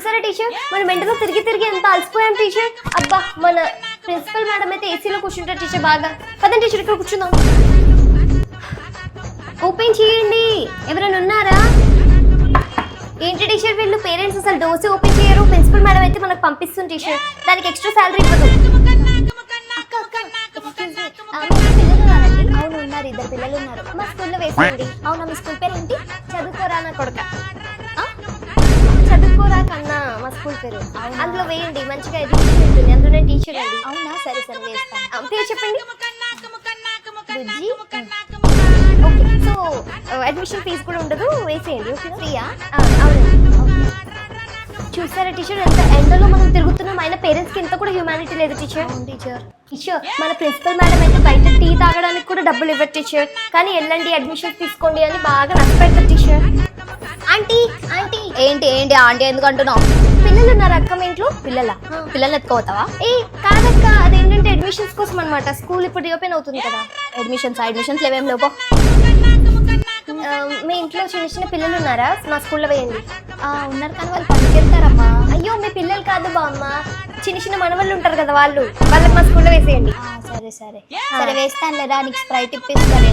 సరే టీచర్ మనం వెంటనే తిరిగి ఎంత అలసిపోయాం టీచర్. అబ్బా మన ప్రిన్సిపల్ మేడం అయితే ఏసీలో కూర్చుంటారు టీచర్ బాగా. పదండి టీచర్ ఇక్కడ కూర్చుందాం. ఓపెన్ చేయండి. ఎవరైనా ఉన్నారా? ఏంటి టీచర్ వీళ్ళు పేరెంట్స్ అసలు డోర్స్ ఓపెన్ చేయరు. ప్రిన్సిపల్ మేడం అయితే మనకు పంపిస్తుంది టీచర్. దానికి ఎక్స్ట్రా శాలరీ ఇవ్వదు. అవును ఉన్నారు, 2 పిల్లలు ఉన్నారు. మా స్కూల్లో వేసేయండి. అవునా, మీ స్కూల్ పేరు ఏంటి? చదువుకోరా నా కొడుక. చదువుకోరా కన్నా మా స్కూల్ పేరు. అందులో వేయండి, మంచిగా ఎడ్యుకేషన్ ఉంటుంది. అందులో నేను టీచర్ అండి. అవునా, సరే సరే వేస్తాను. పేరు చెప్పండి. బుజ్జి. ఓకే, సో అడ్మిషన్ ఫీజు కూడా ఉండదు, వేసేయండి. ఓకే ఫ్రీయా? అవునండి. చూసారా టీచర్ ఎంత ఎండలో మనం తిరుగుతున్నాం, అయినా పేరెంట్స్ కి ఇంత కూడా హ్యూమానిటీ లేదు టీచర్. అవును టీచర్. టీచర్ మన ప్రిన్సిపల్ మేడం అయితే బయట టీ తాగడానికి కూడా డబ్బులు ఇవ్వరు టీచర్. కానీ వెళ్ళండి అడ్మిషన్ తీసుకోండి అని బాగా నష్టపెడతారు టీచర్. Aunty aunty. ఏంటి ఏంటి ఆంటీ ఎందుకు అంటున్నావు? పిల్లలు ఉన్నారు అక్క మీ ఇంట్లో? పిల్లలు ఎత్తుకోతావా? ఏ కాదక్క, అదేంటంటే అడ్మిషన్స్ కోసం అనమాట. స్కూల్ ఇప్పుడు రీఓపెన్ అవుతుంది కదా. అడ్మిషన్స్ లేవేం లేవు. మీ ఇంట్లో చిన్న పిల్లలు ఉన్నారా? మా స్కూల్లో వేయండి. ఉన్నారు కానీ వాళ్ళు పట్టుకెళ్తారమ్మా. అయ్యో మీ పిల్లలు కాదు బామ్మ, చిన్న మనవాళ్ళు ఉంటారు కదా, వాళ్ళకి మా స్కూల్లో వేసేయండి. సరే సరే సరే వేస్తాను లేదా. నీకు స్ప్రైట్ ఇప్పిస్తాను.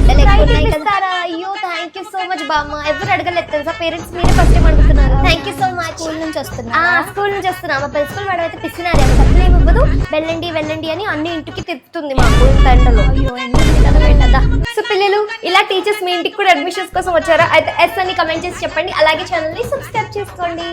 ఇస్తారా? అయ్యో థ్యాంక్ యూ సో మచ్ బామ్మ. ఎవరు అడగలేదు తెలుసా, పేరెంట్స్ మీరే ఫస్ట్ టైం అడుగుతున్నారు. Thank you so much. School నుంచి వస్తున్నా. స్కూల్ నుంచి వస్తున్నా. మా ప్రిన్సిపల్ మేడం అయితే పిసినారు, డబ్బులు ఏమి ఇవ్వదు. వెళ్ళండి అని అన్ని ఇంటికి తిప్పుతుంది మాకు ఇంత ఎండలో. అయ్యో ఎండ. సో పిల్లలు ఇలా టీచర్స్ మీ ఇంటికి కూడా అడ్మిషన్స్ కోసం వచ్చారా? అయితే ఎస్ అని కమెంట్ చేసి చెప్పండి. అలాగే ఛానల్ని సబ్స్క్రైబ్ చేసుకోండి.